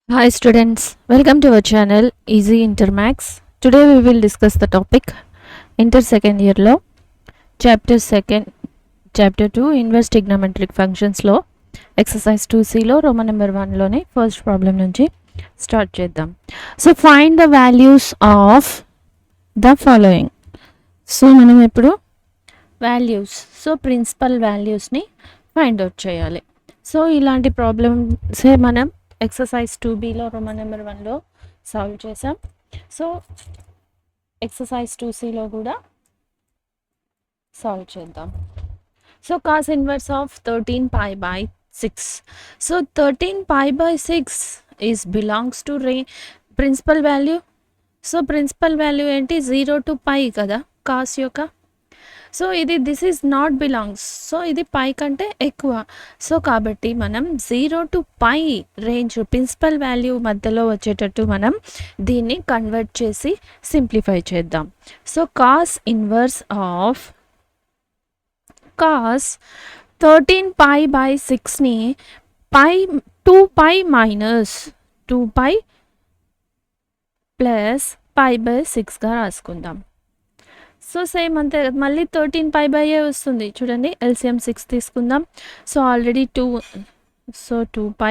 Hi students, welcome to our channel Easy Intermax. Today we will discuss the topic Inter second year law, chapter 2 inverse trigonometric functions law, exercise 2C లో Roman number 1 లోని first problem నుంచి start చేద్దాం. So find the values of the following. So మనం ఇప్పుడు values principal వాల్యూస్ని find out చేయాలి. So ఇలాంటి ప్రాబ్లమ్సే మనం ఎక్సర్సైజ్ 2Bలో రోమన్ నెంబర్ 1లో సాల్వ్ చేసాం. సో ఎక్సర్సైజ్ 2Cలో కూడా సాల్వ్ చేద్దాం. So cos inverse of 13π/6. So 13π/6 is belongs to principal value. So principal value ఏంటి? 0 to π కదా కాస్ యొక్క. So this is not belongs. So ఇది పై కంటే ఎక్కువ. సో కాబట్టి మనం 0 to π రేంజ్ ప్రిన్సిపల్ వాల్యూ మధ్యలో వచ్చేటట్టు మనం దీన్ని కన్వర్ట్ చేసి సింప్లిఫై చేద్దాం. సో కాస్ ఇన్వర్స్ ఆఫ్ 13π/6ని 2π మైనస్ 2π ప్లస్ π/6గా రాసుకుందాం. సో సేమ్ అంతే, మళ్ళీ 13π/a వస్తుంది. చూడండి, ఎల్సిఎం 6 తీసుకుందాం. So already 2, so 2π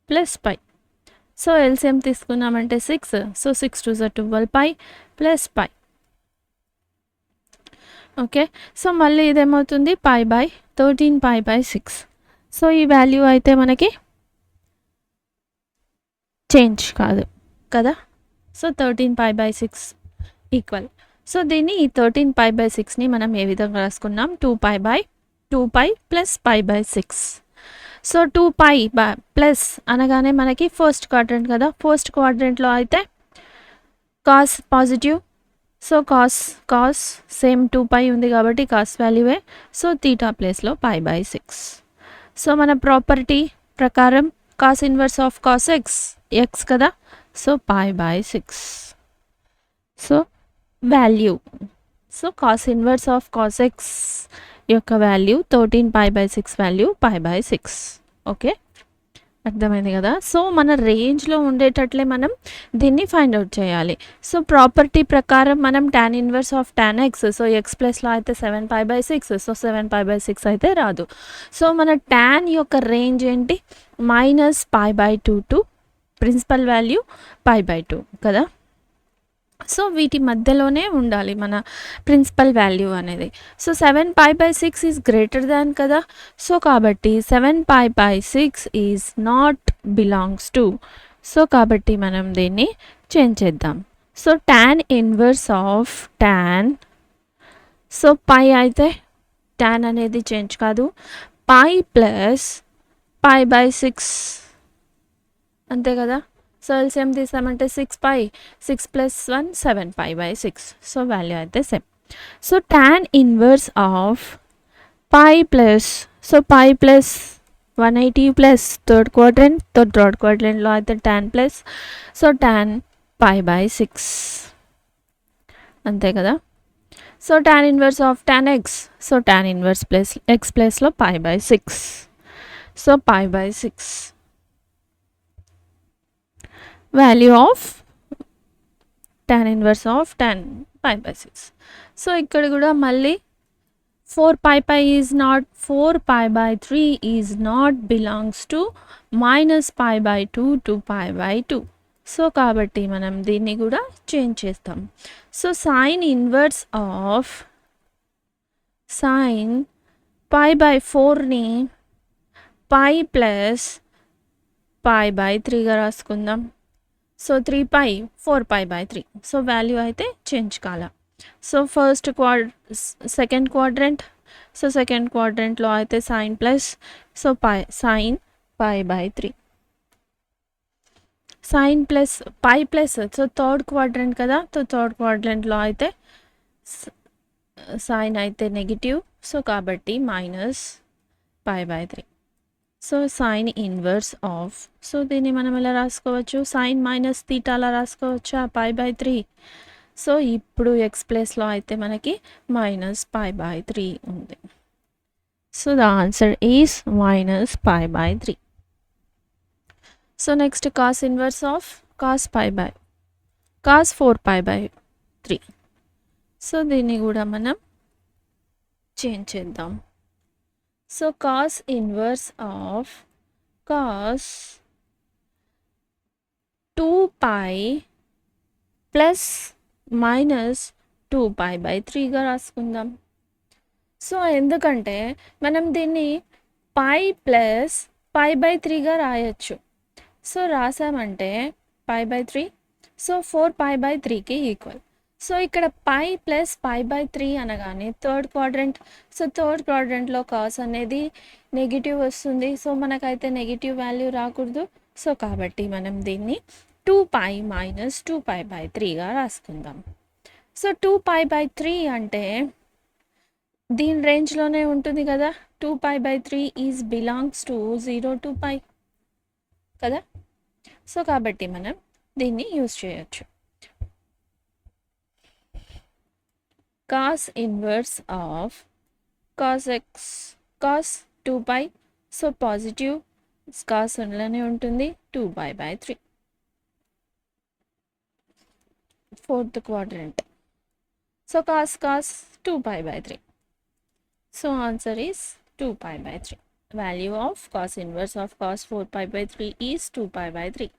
plus π. So LCM తీసుకున్నామంటే 6. So 6 2 12π plus π. ఓకే, సో మళ్ళీ ఇదేమవుతుంది π/13π/6. సో ఈ వాల్యూ అయితే మనకి చేంజ్ కాదు కదా. So 13π/6 equal. సో దీన్ని ఈ 13π/6ని మనం ఏ విధంగా రాసుకున్నాం? 2π ప్లస్ π/6. సో 2π ప్లస్ అనగానే మనకి ఫస్ట్ క్వాడ్రంట్ కదా. ఫస్ట్ క్వాడ్రంట్లో అయితే cos positive. So cos same 2π ఉంది కాబట్టి కాస్ వాల్యూవే. సో తీటా ప్లేస్లో π/6. సో మన ప్రాపర్టీ ప్రకారం cos inverse of cos x కదా. So π/6. So value, so cos inverse of cos x యొక్క వాల్యూ 13π/6 వాల్యూ π/6. ఓకే, అర్థమైంది కదా. సో మన రేంజ్లో ఉండేటట్లే మనం దీన్ని ఫైండ్ అవుట్ చేయాలి. సో ప్రాపర్టీ ప్రకారం మనం tan inverse of tan x, so x ప్లస్లో అయితే 7π/6. సో 7π/6 అయితే రాదు. సో మన tan యొక్క రేంజ్ ఏంటి? -π/2 టు ప్రిన్సిపల్ వాల్యూ π/2 కదా. సో వీటి మధ్యలోనే ఉండాలి మన ప్రిన్సిపల్ వాల్యూ అనేది. సో 7π/6 ఈజ్ గ్రేటర్ దాన్ కదా. సో కాబట్టి 7π/6 is not belongs to. So కాబట్టి మనం దీన్ని చేంజ్ చేద్దాం. So tan inverse of tan, so pi అయితే tan అనేది చేంజ్ కాదు, π ప్లస్ π/6 అంతే కదా. సో ఎల్సిఎం తీసామంటే 6π, 6 + 1 7π/6. సో వాల్యూ అయితే same. So tan inverse of π plus, so π plus 180 plus third క్వాడ్రెంట్లో అయితే tan ప్లస్, సో tan π/6 అంతే కదా. So tan inverse of tan x, so tan inverse plus x ప్లస్లో π/6. So π/6 value of tan inverse of tan π/6. So ఇక్కడ కూడా మళ్ళీ 4π is not, 4π/3 is not belongs to -π/2 to π/2. So కాబట్టి మనం దీన్ని కూడా చేంజ్ చేస్తాం. So sine inverse of sine π/4ని π ప్లస్ π/3గా రాసుకుందాం. సో 3π 4π/3. సో వాల్యూ అయితే చేంజ్ కాల. So second quadrant, so second క్వాడ్రెంట్లో అయితే sine plus, so sine π/3, sine plus π plus, so third quadrant కదా. సో థర్డ్ క్వాడ్రెంట్లో అయితే సైన్ అయితే నెగిటివ్. సో కాబట్టి -π/3. So sine inverse of, so దీన్ని మనం ఎలా రాసుకోవచ్చు? సైన్ మైనస్ తీటాలా రాసుకోవచ్చా π/3. సో ఇప్పుడు ఎక్స్ ప్లేస్లో అయితే మనకి -π/3 ఉంది. So the answer is -π/3. So next cos inverse of cos 4 pi/3. So దీన్ని కూడా మనం చేంజ్ చేద్దాం. So cos inverse of cos 2 pi plus minus 2 pi/3గా రాసుకుందాం. సో ఎందుకంటే మనం దీన్ని పై ప్లస్ pi/3గా రాయొచ్చు. సో రాసామంటే pi/3, సో 4 pi/3కి ఈక్వల్. సో ఇక్కడ పై ప్లస్ pi/3 అనగానే థర్డ్ క్వాడ్రంట్. సో థర్డ్ క్వాడ్రంట్లో కాస్ అనేది నెగిటివ్ వస్తుంది. సో మనకైతే నెగిటివ్ వాల్యూ రాకూడదు. సో కాబట్టి మనం దీన్ని 2 pi మైనస్ 2 pi/3గా రాసుకుందాం. సో 2 pi/3 అంటే దీని రేంజ్లోనే ఉంటుంది కదా. 2 pi/3 is belongs to 0 to pi కదా. సో కాబట్టి మనం దీన్ని యూజ్ చేయొచ్చు. Cos inverse of cos x cos 2 pi. So positive cos అందులోనే ఉంటుంది 2 pi/3. Fourth quadrant. So cos 2 pi/3. So answer is 2 pi/3. Value of cos inverse of cos 4 pi/3 is 2 pi/3.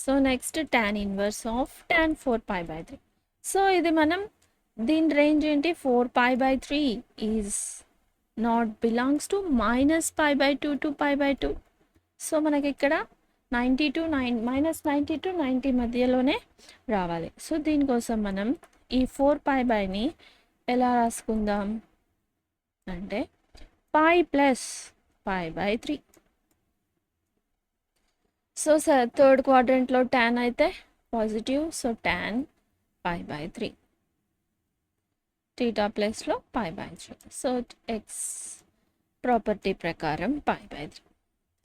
So next tan inverse of tan 4 pi/3. So ఇది మనం దీని range ఏంటి, 4 pi/3 is not belongs to -pi/2 to pi/2. So మనకి ఇక్కడ 90 to -90 మధ్యలోనే రావాలి. So దీనికోసం మనం ఈ 4 ని ఎలా రాసుకుందాం అంటే pi plus pi/3. So third క్వాడ్రంట్లో tan అయితే positive. So tan pi/3, theta ప్లస్లో pi/3. సో ఎక్స్ ప్రాపర్టీ ప్రకారం pi/3.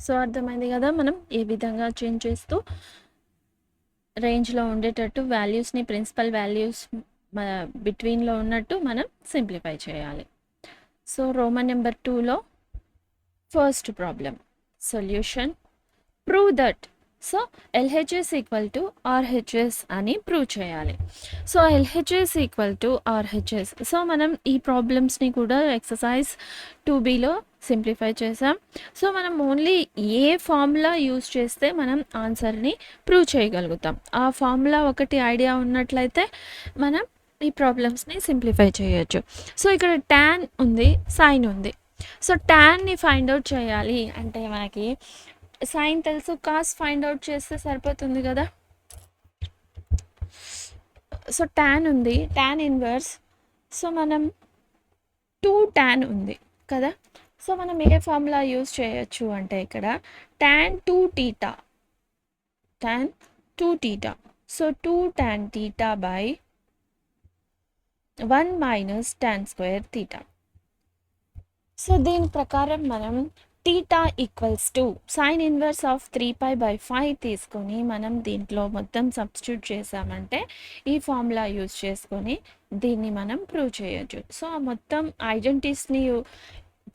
సో అర్థమైంది కదా మనం ఏ విధంగా చేంజ్ చేస్తూ రేంజ్లో ఉండేటట్టు వాల్యూస్ని ప్రిన్సిపల్ వాల్యూస్ బిట్వీన్లో ఉన్నట్టు మనం సింప్లిఫై చేయాలి. సో రోమన్ నెంబర్ 2లో first problem solution. Prove that. So LHS equal to RHS అని ప్రూవ్ చేయాలి. So LHS equal to RHS. So మనం ఈ ప్రాబ్లమ్స్ని కూడా ఎక్సర్సైజ్ 2Bలో సింప్లిఫై చేసాం. సో మనం ఓన్లీ ఏ ఫార్ములా యూజ్ చేస్తే మనం ఆన్సర్ని ప్రూవ్ చేయగలుగుతాం. ఆ ఫార్ములా ఒకటి ఐడియా ఉన్నట్లయితే మనం ఈ ప్రాబ్లమ్స్ని సింప్లిఫై చేయొచ్చు. సో ఇక్కడ tan ఉంది, sin ఉంది. సో tanని ఫైండ్ అవుట్ చేయాలి అంటే మనకి సైన్ తెలుసు, కాస్ ఫైండ్ అవుట్ చేస్తే సరిపోతుంది కదా. సో tan ఉంది, tan ఇన్వర్స్. సో మనం 2 tan ఉంది కదా. సో మనం ఏ ఫార్ములా యూజ్ చేయొచ్చు అంటే ఇక్కడ tan 2θ. So 2 tan θ by 1 minus tan square θ. So దీని ప్రకారం మనం θ equals to sine inverse of 3π/5 తీసుకొని మనం దీంట్లో మొత్తం సబ్స్టిట్యూట్ చేసామంటే ఈ ఫార్ములా యూజ్ చేసుకొని దీన్ని మనం ప్రూవ్ చేయొచ్చు. సో ఆ మొత్తం ఐడెంటిటీస్ని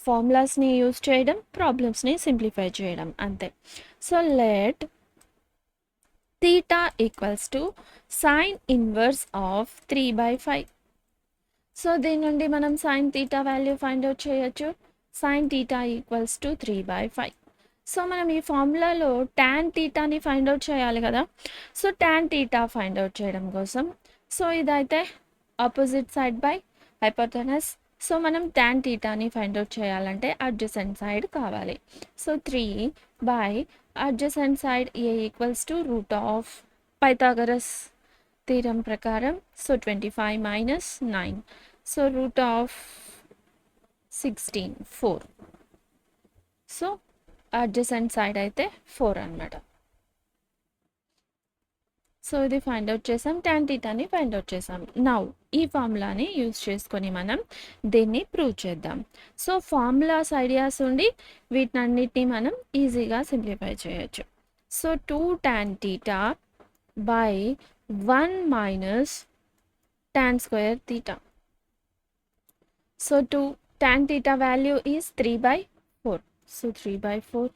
ఫార్ములాస్ని యూజ్ చేయడం, ప్రాబ్లమ్స్ని సింప్లిఫై చేయడం అంతే. So let θ equals to sine inverse of 3/5. So దీని నుండి మనం సైన్ θ వాల్యూ ఫైండ్ అవుట్ చేయొచ్చు. Sine θ equals to 3/5. సో మనం ఈ ఫార్ములాలో tan θని ఫైండ్ అవుట్ చేయాలి కదా. సో tan θ ఫైండ్ అవుట్ చేయడం కోసం సో ఇదైతే opposite side by hypotenuse. So మనం tan θని ఫైండ్ అవుట్ చేయాలంటే అడ్జసెంట్ సైడ్ కావాలి. So 3 by adjacent side A equals to root of Pythagoras theorem ప్రకారం so 25 minus 9. So root of 16 4. So adjacent side అయితే 4 అన్నమాట. సో ఇది find out చేసాం, tan θని ఫైండ్ అవుట్ చేసాం. నౌ ఈ ఫార్ములాని యూజ్ చేసుకొని మనం దీన్ని ప్రూవ్ చేద్దాం. సో ఫార్ములాస్ ఐడియాస్ ఉండి వీటినన్నిటిని మనం ఈజీగా సింప్లిఫై చేయొచ్చు. So 2 tan θ by 1 minus tan square θ. So 2 tan θ value is 3/4. So 3/4.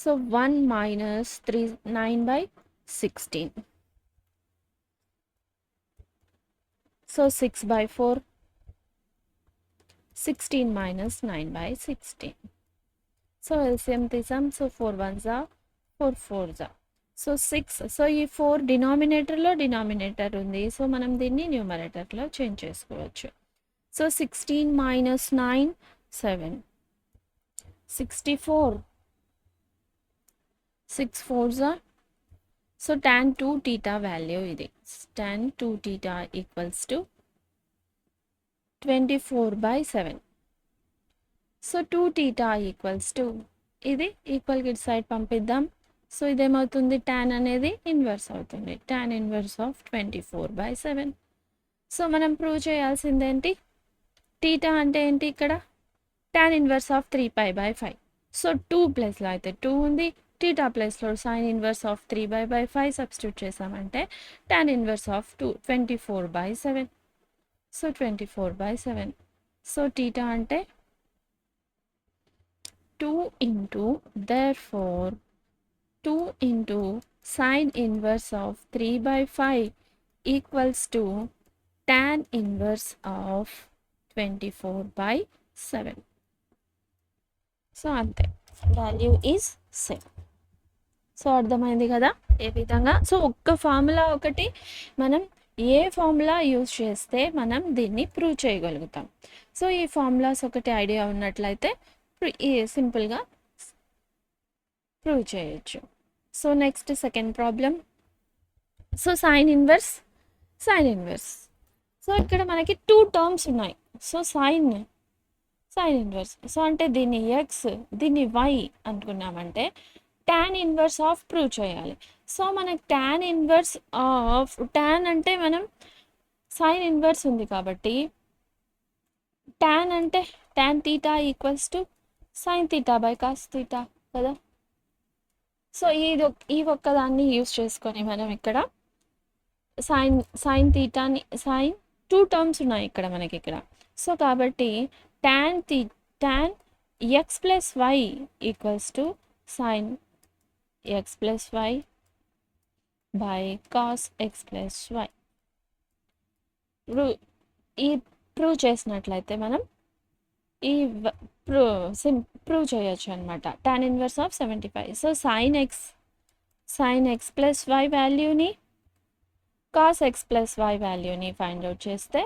So 1 minus 3 9/16. So 6/4, 16 minus 9/16. So LCM తీసాం. So 4 1s are 4 4s are. So 6. So ఈ 4 డినామినేటర్లో డినామినేటర్ ఉంది. సో మనం దీన్ని న్యూమరేటర్లో చేంజ్ చేసుకోవచ్చు. So 16 minus 9 7. 64. 6 4s are. So tan 2 theta value ఇది. tan 2 theta equals to 24/7. So 2 theta equals to ఇది equal కి సైడ్ పంపిద్దాం. సో ఇదేమవుతుంది, tan అనేది ఇన్వర్స్ అవుతుంది. tan inverse of 24/7. సో మనం ప్రూవ్ చేయాల్సిందేంటి, టీటా అంటే ఏంటి ఇక్కడ, tan ఇన్వర్స్ ఆఫ్ 3π/5. సో 2 ప్లేస్లో అయితే 2 ఉంది, టీటా ప్లేస్లో sin ఇన్వర్స్ ఆఫ్ 3π/5 సబ్స్టిట్యూట్ చేసామంటే tan inverse of 24/7. So 24/7. So theta అంటే 2 into, therefore 2 into sin inverse of 3/5 equals to tan inverse of 24/7. So అంతే, వాల్యూ ఈజ్ సేమ్. సో అర్థమైంది కదా ఏ విధంగా. సో ఒక్క ఫార్ములా ఒకటి మనం ఏ ఫార్ములా యూజ్ చేస్తే మనం దీన్ని ప్రూవ్ చేయగలుగుతాం. సో ఈ ఫార్ములాస్ ఒకటి ఐడియా ఉన్నట్లయితే సింపుల్గా ప్రూవ్ చేయొచ్చు. So next second problem. So sine inverse. So ఇక్కడ మనకి 2 టర్మ్స్ ఉన్నాయి. సో సైన్ ఇన్వర్స్, సో అంటే దీన్ని ఎక్స్ దీన్ని వై అనుకున్నామంటే tan ఇన్వర్స్ ఆఫ్ ప్రూవ్ చేయాలి. సో మనకి tan ఇన్వర్స్ ఆఫ్, tan అంటే మనం సైన్ ఇన్వర్స్ ఉంది కాబట్టి tan అంటే tan theta equals to sin θ/cos θ కదా. సో ఈ ఒక్కదాన్ని యూస్ చేసుకొని మనం ఇక్కడ సైన్ తీటాని, సైన్ 2 టర్మ్స్ ఉన్నాయి ఇక్కడ మనకి ఇక్కడ. సో కాబట్టి tan x plus y equals to sin x plus y by cos x plus y. Prove చేసినట్లయితే మనం ఈ ప్రూవ్ చేయొచ్చు అనమాట. tan inverse of 75. So sin x plus y వాల్యూని cos x ప్లస్ వై వాల్యూని ఫైండ్ అవుట్ చేస్తే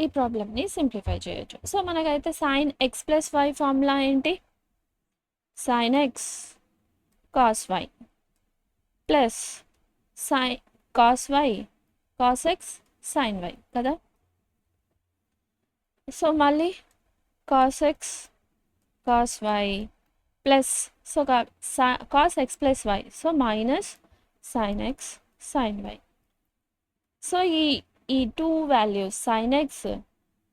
ఈ ప్రాబ్లమ్ని సింప్లిఫై చేయొచ్చు. సో మనకైతే sin x plus y formula ఏంటి, sin x cos y plus cos y cos x sin y కదా. So మళ్ళీ cos x cos y plus, so cos x plus y, so minus sin x sin y. So ఈ 2 values sin x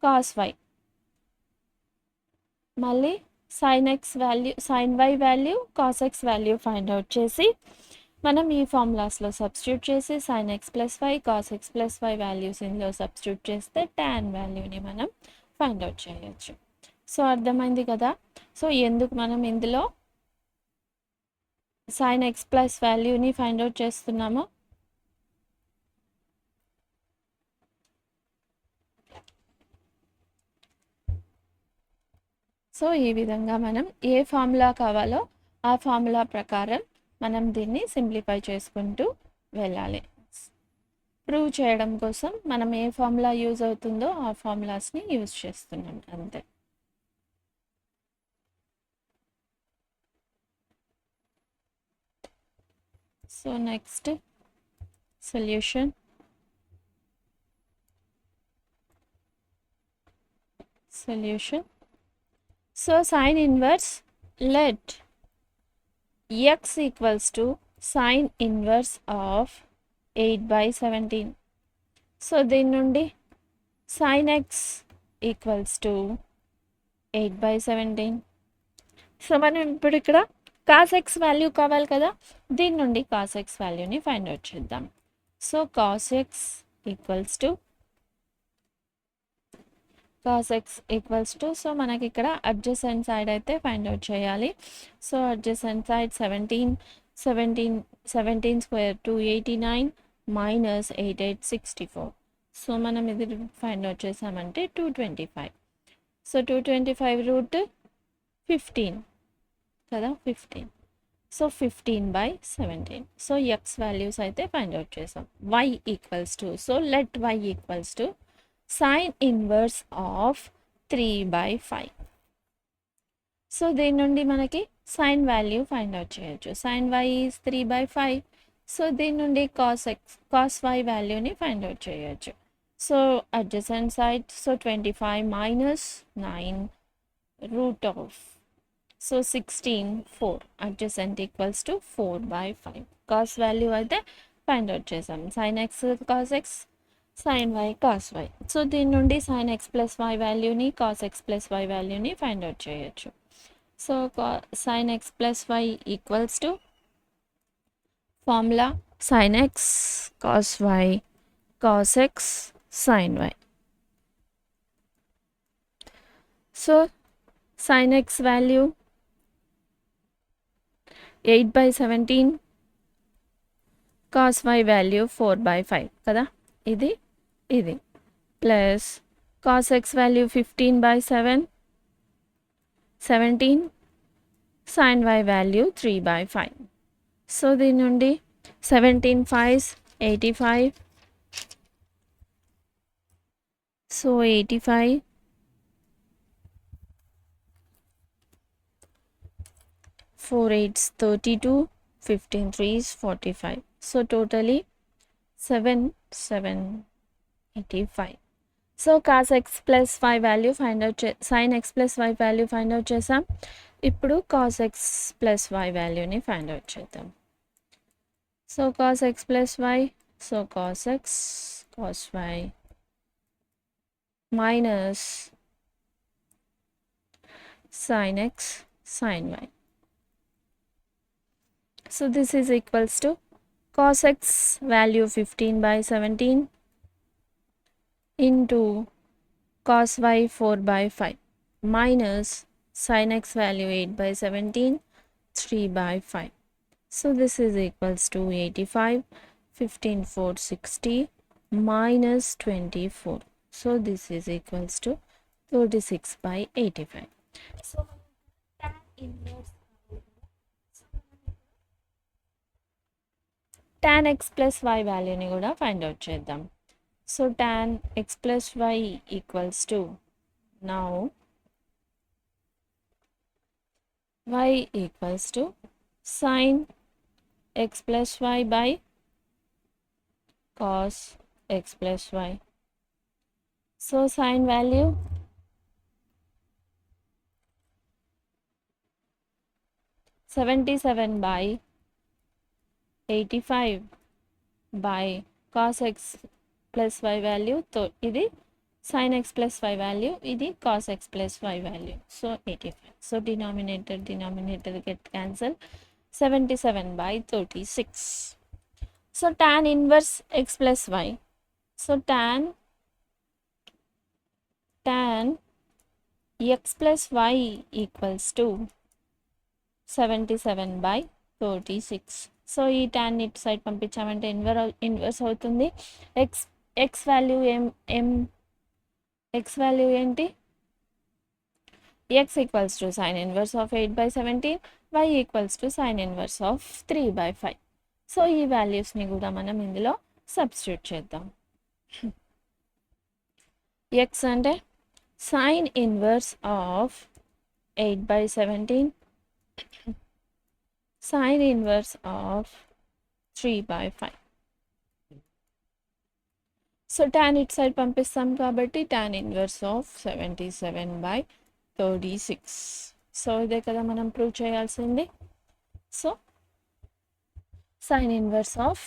cos y మళ్ళీ sin x value sin y value cos x value find out చేసి మనం ఈ ఫార్ములాస్లో substitute చేసి sin x plus y cos x plus y values ఇందులో substitute చేస్తే tan వాల్యూని మనం ఫైండ్ అవుట్ చేయొచ్చు. సో అర్థమైంది కదా. సో ఎందుకు మనం ఇందులో sin x ప్లస్ వాల్యూని ఫైండ్ అవుట్ చేస్తున్నామో సో ఈ విధంగా మనం ఏ ఫార్ములా కావాలో ఆ ఫార్ములా ప్రకారం మనం దీన్ని సింప్లిఫై చేసుకుంటూ వెళ్ళాలి. ప్రూవ్ చేయడం కోసం మనం ఏ ఫార్ములా యూజ్ అవుతుందో ఆ ఫార్ములాస్ని యూజ్ చేస్తున్నాం అంతే. So next solution. So sin inverse, let x equals to sin inverse of 8/17. So దీని నుండి sin x equals to 8/17. So మనం ఇప్పుడు ఇక్కడ cos x వాల్యూ కావాలి కదా, దీని నుండి cos x వాల్యూని ఫైండ్ అవుట్ చేద్దాం. So cos x equals to cos X equals to, so మనకి ఇక్కడ అడ్జసెంట్ సైడ్ అయితే ఫైండ్ అవుట్ చేయాలి. So adjacent side 17 square 289 minus 8864. So మనం ఇది ఫైండ్ అవుట్ చేసామంటే 225. సో 225 రూట్ 15 కదా, 15. సో 15/17. సో ఎక్స్ వాల్యూస్ అయితే ఫైండ్ అవుట్ చేసాం. Y equals to, so let y equals to sine inverse of 3/5. So దీని నుండి మనకి సైన్ వాల్యూ ఫైండ్ అవుట్ చేయొచ్చు. Sine y is 3/5. సో దీని నుండి కాస్ వై వాల్యూని ఫైండ్ అవుట్ చేయొచ్చు. So adjacent side, so 25 minus 9 root of, so 16 4 adjacent equals to 4/5. Cos value అయితే find out చేసాం. Sign x cos x, sine y cos y. So దీని నుండి sine x plus y వాల్యూని cos x plus y వాల్యూని find out చేయొచ్చు. So sine x plus y equals to formula sine x cos y cos x sine y. So sine x value 8/17, cos y value 4/5 కదా, ఇది plus cos x value 15/7 17, sine y value 3/5. So దీని నుండి 17 5 85, so 85 4 8s 32, 15 3s 45. So totally 785. So cos x plus y value find out sine x plus y value find out చేసాం. ఇప్పుడు cos x plus y వాల్యూని find out చేద్దాం. So cos x plus y, so cos x cos y minus sine x sine y. So this is equals to cos x value 15/17 into cos y 4/5 minus sin x value 8/17 3/5. So this is equals to 85, 15 4 60 minus 24. So this is equals to 36/85. So tan inverse tan x plus y వాల్యూని కూడా find out చేద్దాం. So tan x plus y equals to, now y equals to sin x plus y by cos x plus y. So sin value 77/85 by cos x plus y value. So ఇది sin x plus y value, ఇది cos x plus y value. So 85. So denominator get cancel. 77/36. So tan inverse x plus y. So tan x plus y equals to 77/36. So ఈ tan ఇటు side పంపించామంటే inverse అవుతుంది. X value x value ఏంటి, x equals to sine inverse of 8/17, y equals to sine inverse of 3/5. So ఈ వాల్యూస్ని కూడా మనం ఇందులో సబ్స్టిట్యూట్ చేద్దాం. ఎక్స్ అంటే sine inverse of 8/17, sin inverse of 3/5. So tan ఇట్ సైడ్ పంపిస్తాం కాబట్టి tan ఇన్వర్స్ ఆఫ్ 77/36. సో ఇదే కదా మనం ప్రూవ్ చేయాల్సింది. So sin inverse of,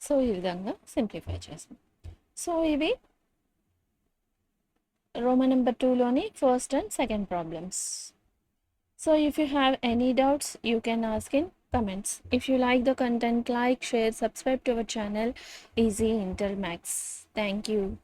so ఈ విధంగా సింప్లిఫై చేస్తాం. సో ఇవి రోమన్ నెంబర్ 2లోని first and second problems. So if you have any doubts, you can ask in comments. If you like the content, like, share, subscribe to our channel Easy Intel Max. Thank you.